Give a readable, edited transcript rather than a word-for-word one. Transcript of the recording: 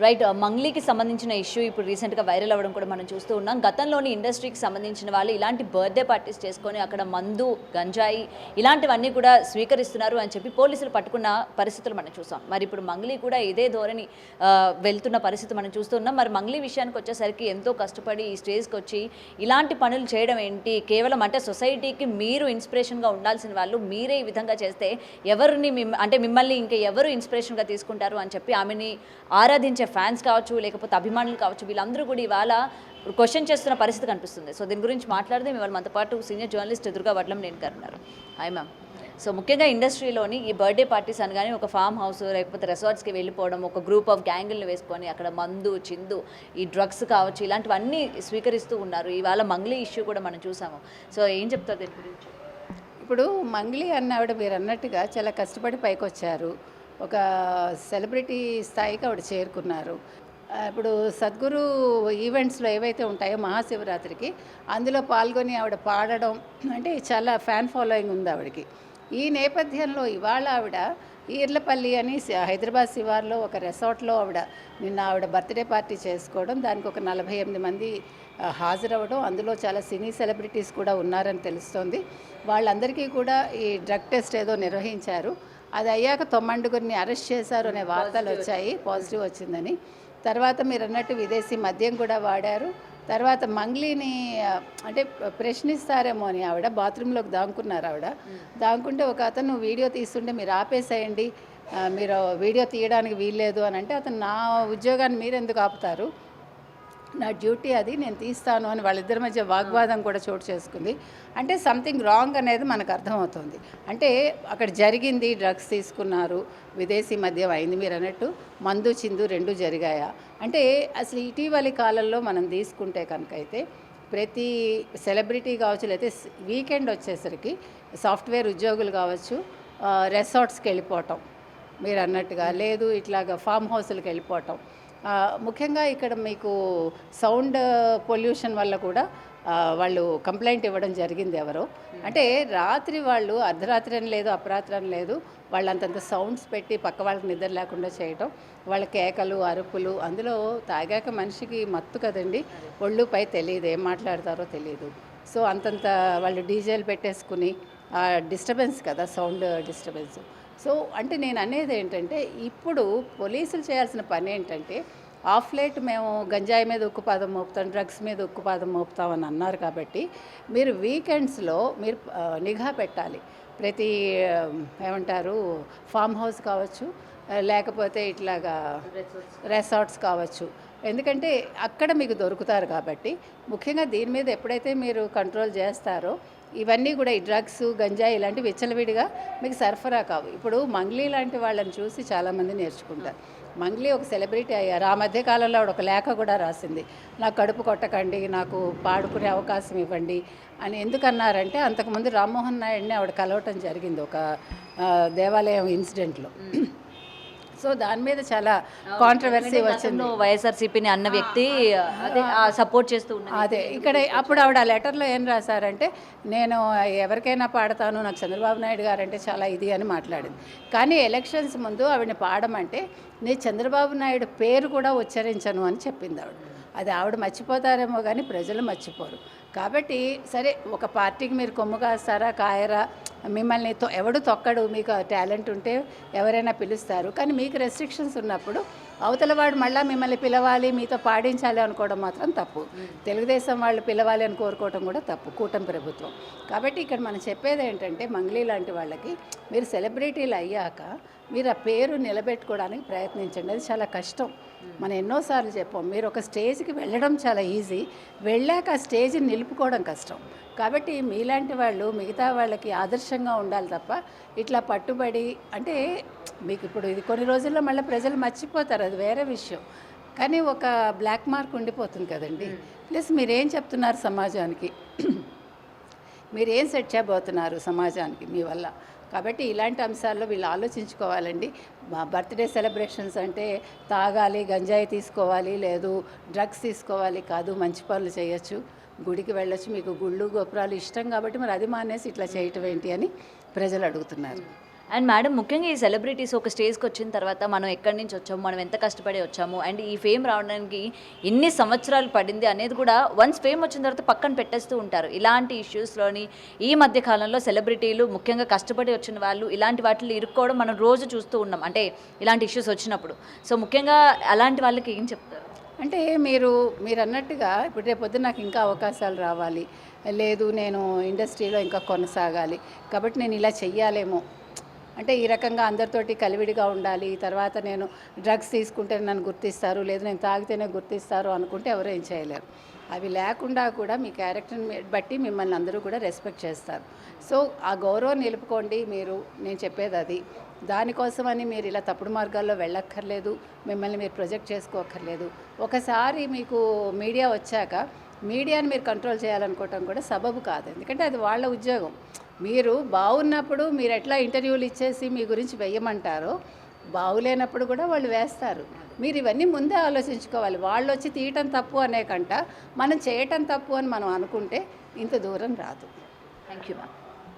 Right. మంగ్లీకి సంబంధించిన issue ఇప్పుడు రీసెంట్‌గా వైరల్ అవ్వడం కూడా మనం చూస్తూ ఉన్నాం. గతంలోని ఇండస్ట్రీకి సంబంధించిన వాళ్ళు ఇలాంటి బర్త్‌డే పార్టీస్ చేసుకొని అక్కడ మందు, గంజాయి ఇలాంటివన్నీ కూడా స్వీకరిస్తున్నారు అని చెప్పి పోలీసులు పట్టుకున్న పరిస్థితులు మనం చూసాం. మరి ఇప్పుడు మంగ్లీ కూడా ఇదే ధోరణి వెళ్తున్న పరిస్థితి మనం చూస్తూ ఉన్నాం. మరి మంగ్లీ విషయానికి వచ్చేసరికి ఎంతో కష్టపడి ఈ స్టేజ్‌కి వచ్చి ఇలాంటి పనులు చేయడం ఏంటి? కేవలం అంటే సొసైటీకి మీరు ఇన్స్పిరేషన్‌గా ఉండాల్సిన వాళ్ళు మీరే ఈ విధంగా చేస్తే ఎవరిని అంటే మిమ్మల్ని ఇంకా ఎవరు ఇన్స్పిరేషన్‌గా తీసుకుంటారు అని చెప్పి ఆమెని ఆరాధించే ఫ్యాన్స్ కావచ్చు, లేకపోతే అభిమానులు కావచ్చు, వీళ్ళందరూ కూడా ఇవాళ క్వశ్చన్ చేస్తున్న పరిస్థితి కనిపిస్తుంది. సో దీని గురించి మాట్లాడితే ఇవాళ మనతో పాటు సీనియర్ జర్నలిస్ట్ దుర్గా వడ్లంనేని గారు ఉన్నారు. Hi ma'am. సో ముఖ్యంగా ఇండస్ట్రీలోని ఈ బర్త్డే పార్టీస్ అనగానే ఒక ఫామ్ హౌస్ లేకపోతే రిసార్ట్స్కి వెళ్ళిపోవడం, ఒక గ్రూప్ ఆఫ్ గ్యాంగుల్ని వేసుకొని అక్కడ మందు, చిందు, ఈ డ్రగ్స్ కావచ్చు ఇలాంటివన్నీ స్వీకరిస్తూ ఉన్నారు. ఇవాళ మంగ్లీ ఇష్యూ కూడా మనం చూసాము. సో ఏం చెప్తారు దీని గురించి? ఇప్పుడు మంగ్లీ అన్నావిడ మీరు అన్నట్టుగా చాలా కష్టపడి పైకొచ్చారు. ఒక సెలబ్రిటీ స్థాయికి ఆవిడ చేరుకున్నారు. ఇప్పుడు సద్గురు ఈవెంట్స్లో ఏవైతే ఉంటాయో మహాశివరాత్రికి అందులో పాల్గొని ఆవిడ పాడడం అంటే చాలా ఫ్యాన్ ఫాలోయింగ్ ఉంది ఆవిడకి. ఈ నేపథ్యంలో ఇవాళ ఆవిడ ఈర్లపల్లి అని హైదరాబాద్ శివార్లో ఒక రిసార్ట్లో నిన్న ఆవిడ బర్త్డే పార్టీ చేసుకోవడం, దానికి ఒక 48 మంది హాజరవ్వడం, అందులో చాలా సినీ సెలబ్రిటీస్ కూడా ఉన్నారని తెలుస్తోంది. వాళ్ళందరికీ కూడా ఈ డ్రగ్ టెస్ట్ ఏదో నిర్వహించారు. అది అయ్యాక 9 అరెస్ట్ చేశారు అనే వార్తలు వచ్చాయి, పాజిటివ్ వచ్చిందని. తర్వాత మీరు అన్నట్టు విదేశీ మద్యం కూడా వాడారు. తర్వాత మంగ్లీని అంటే ప్రశ్నిస్తారేమో అని ఆవిడ బాత్రూంలోకి దాంకున్నారు. దాంకుంటే ఒక అతను వీడియో తీస్తుంటే మీరు ఆపేసేయండి, మీరు వీడియో తీయడానికి వీల్లేదు అని అంటే, అతను నా ఉద్యోగాన్ని మీరు ఎందుకు ఆపుతారు, నా డ్యూటీ అది, నేను తీస్తాను అని వాళ్ళిద్దరి మధ్య వాగ్వాదం కూడా చోటు చేసుకుంది. అంటే సంథింగ్ రాంగ్ అనేది మనకు అర్థమవుతుంది. అంటే అక్కడ జరిగింది, డ్రగ్స్ తీసుకున్నారు, విదేశీ మద్యం అయింది, మీరు అన్నట్టు మందు చిందు 2 జరిగాయా అంటే అసలు ఇటీవలి కాలంలో మనం తీసుకుంటే కనుక అయితే ప్రతి సెలబ్రిటీ కావచ్చు, లేకపోతే వీకెండ్ వచ్చేసరికి సాఫ్ట్వేర్ ఉద్యోగులు కావచ్చు రిసార్ట్స్కి వెళ్ళిపోవటం మీరు అన్నట్టుగా, లేదు ఇట్లాగా ఫామ్ హౌస్లకు వెళ్ళిపోవటం. ముఖ్యంగా ఇక్కడ మీకు సౌండ్ పొల్యూషన్ వల్ల కూడా వాళ్ళు కంప్లైంట్ ఇవ్వడం జరిగింది ఎవరో. అంటే రాత్రి వాళ్ళు అర్ధరాత్రి అని లేదు, అపరాత్రి అని లేదు, వాళ్ళంతంత సౌండ్స్ పెట్టి పక్క వాళ్ళకి నిద్ర లేకుండా చేయటం, వాళ్ళ కేకలు, అరుపులు, అందులో తాగాక మనిషికి మత్తు కదండి, ఒళ్ళుపై తెలియదు, ఏం మాట్లాడతారో తెలియదు. సో అంతంత వాళ్ళు డీజేలు పెట్టేసుకుని డిస్టర్బెన్స్ కదా, సౌండ్ డిస్టర్బెన్స్. సో అంటే నేను అనేది ఏంటంటే ఇప్పుడు పోలీసులు చేయాల్సిన పని ఏంటంటే, ఆఫ్ లేట్ మేము గంజాయి మీద ఉక్కుపాదం మోపుతాం, డ్రగ్స్ మీద ఉక్కుపాదం మోపుతామని అన్నారు కాబట్టి మీరు వీకెండ్స్లో మీరు నిఘా పెట్టాలి. ప్రతి ఏమంటారు ఫామ్ హౌస్ కావచ్చు, లేకపోతే ఇట్లాగా రిసార్ట్స్ కావచ్చు, ఎందుకంటే అక్కడ మీకు దొరుకుతారు కాబట్టి. ముఖ్యంగా దీని మీద ఎప్పుడైతే మీరు కంట్రోల్ చేస్తారో ఇవన్నీ కూడా ఈ డ్రగ్స్, గంజాయి ఇలాంటివి విచ్చలవిడిగా మీకు సరఫరా కావు. ఇప్పుడు మంగ్లీ లాంటి వాళ్ళని చూసి చాలామంది నేర్చుకుంటారు. మంగ్లీ ఒక సెలబ్రిటీ అయ్యారు. ఆ మధ్య కాలంలో ఆవిడ ఒక లేఖ కూడా రాసింది, నాకు కడుపు కొట్టకండి, నాకు పాడుకునే అవకాశం ఇవ్వండి అని. ఎందుకన్నారంటే అంతకుముందు రామ్మోహన్ నాయుడిని ఆవిడ కలవటం జరిగింది ఒక దేవాలయం ఇన్సిడెంట్లో. సో దాని మీద చాలా కాంట్రవర్సీ వచ్చింది. వైఎస్ఆర్సీపీని అన్న వ్యక్తి అదే సపోర్ట్ చేస్తూ ఉన్నారు. అదే ఇక్కడ అప్పుడు ఆవిడ ఆ లెటర్లో ఏం రాశారంటే, నేను ఎవరికైనా పాడతాను, నాకు చంద్రబాబు నాయుడు గారు అంటే చాలా ఇది అని మాట్లాడింది. కానీ ఎలక్షన్స్ ముందు ఆవిడని పాడమంటే నేను చంద్రబాబు నాయుడు పేరు కూడా ఉచ్చరించను అని చెప్పింది ఆవిడ. అది ఆవిడ మర్చిపోతారేమో కానీ ప్రజలు మర్చిపోరు. కాబట్టి సరే, ఒక పార్టీకి మీరు కొమ్ము కాస్తారా కాయరా, మిమ్మల్ని ఎవడు తొక్కడు, మీకు టాలెంట్ ఉంటే ఎవరైనా పిలుస్తారు. కానీ మీకు రెస్ట్రిక్షన్స్ ఉన్నప్పుడు అవతలవాడు మళ్ళీ మిమ్మల్ని పిలవాలి, మీతో పాడించాలి అనుకోవడం మాత్రం తప్పు. తెలుగుదేశం వాళ్ళు పిలవాలి అని కోరుకోవడం కూడా తప్పు, కూటమి ప్రభుత్వం. కాబట్టి ఇక్కడ మనం చెప్పేది ఏంటంటే, మంగ్లీ లాంటి వాళ్ళకి మీరు సెలబ్రిటీలు అయ్యాక మీరు ఆ పేరు నిలబెట్టుకోవడానికి ప్రయత్నించండి. అది చాలా కష్టం. మనం ఎన్నోసార్లు చెప్పాం, మీరు ఒక స్టేజ్కి వెళ్ళడం చాలా ఈజీ, వెళ్ళాక ఆ స్టేజ్ని నిలుపుకోవడం కష్టం. కాబట్టి మీలాంటి వాళ్ళు మిగతా వాళ్ళకి ఆదర్శంగా ఉండాలి తప్ప ఇట్లా పట్టుబడి అంటే మీకు ఇప్పుడు ఇది కొన్ని రోజుల్లో మళ్ళీ ప్రజలు మర్చిపోతారు, అది వేరే విషయం. కానీ ఒక బ్లాక్ మార్క్ ఉండిపోతుంది కదండి. ప్లస్ మీరేం చెప్తున్నారు సమాజానికి, మీరేం సెట్ చేయబోతున్నారు సమాజానికి మీ వల్ల. కాబట్టి ఇలాంటి అంశాల్లో వీళ్ళు ఆలోచించుకోవాలండి. బర్త్డే సెలబ్రేషన్స్ అంటే తాగాలి, గంజాయి తీసుకోవాలి, లేదు డ్రగ్స్ తీసుకోవాలి కాదు, మంచి పనులు చేయొచ్చు, గుడికి వెళ్ళొచ్చు. మీకు గుళ్ళు గోపురాలు ఇష్టం కాబట్టి మరి అది మానేసి ఇట్లా చేయటం ఏంటి అని ప్రజలు అడుగుతున్నారు. అండ్ మేడం ముఖ్యంగా ఈ సెలబ్రిటీస్ ఒక స్టేజ్కి వచ్చిన తర్వాత మనం ఎక్కడి నుంచి వచ్చాము, మనం ఎంత కష్టపడి వచ్చాము, అండ్ ఈ ఫేమ్ రావడానికి ఎన్ని సంవత్సరాలు పడింది అనేది కూడా వన్స్ ఫేమ్ వచ్చిన తర్వాత పక్కన పెట్టేస్తూ ఉంటారు. ఇలాంటి ఇష్యూస్లోని ఈ మధ్య కాలంలో సెలబ్రిటీలు ముఖ్యంగా కష్టపడి వచ్చిన వాళ్ళు ఇలాంటి వాటిలో ఇరుక్కోవడం మనం రోజు చూస్తూ ఉన్నాం, అంటే ఇలాంటి ఇష్యూస్ వచ్చినప్పుడు. సో ముఖ్యంగా అలాంటి వాళ్ళకి ఏం చెప్తారు? అంటే మీరు అన్నట్టుగా ఇప్పుడు రేపు పొద్దున్న నాకు ఇంకా అవకాశాలు రావాలి, లేదు నేను ఇండస్ట్రీలో ఇంకా కొనసాగాలి, కాబట్టి నేను ఇలా చెయ్యాలేమో, అంటే ఈ రకంగా అందరితోటి కలివిడిగా ఉండాలి, తర్వాత నేను డ్రగ్స్ తీసుకుంటే నన్ను గుర్తిస్తారు, లేదు నేను తాగితేనే గుర్తిస్తారు అనుకుంటే ఎవరు ఏం చేయలేరు. అవి లేకుండా కూడా మీ క్యారెక్టర్ని బట్టి మిమ్మల్ని అందరూ కూడా రెస్పెక్ట్ చేస్తారు. సో ఆ గౌరవం నిలుపుకోండి. నేను చెప్పేది అది. దానికోసమని మీరు ఇలా తప్పుడు మార్గాల్లో వెళ్ళక్కర్లేదు, మిమ్మల్ని మీరు ప్రొజెక్ట్ చేసుకోక్కర్లేదు. ఒకసారి మీకు మీడియా వచ్చాక మీడియాని మీరు కంట్రోల్ చేయాలనుకోవటం కూడా సబబు కాదు, ఎందుకంటే అది వాళ్ళ ఉద్యోగం. మీరు బాగున్నప్పుడు మీరు ఎట్లా ఇంటర్వ్యూలు ఇచ్చేసి మీ గురించి వెయ్యమంటారో, బాగులేనప్పుడు కూడా వాళ్ళు వేస్తారు. మీరు ఇవన్నీ ముందే ఆలోచించుకోవాలి. వాళ్ళు వచ్చి తీయటం తప్పు అనే కంట మనం చేయటం తప్పు అని మనం అనుకుంటే ఇంత దూరం రాదు. Thank you ma'am.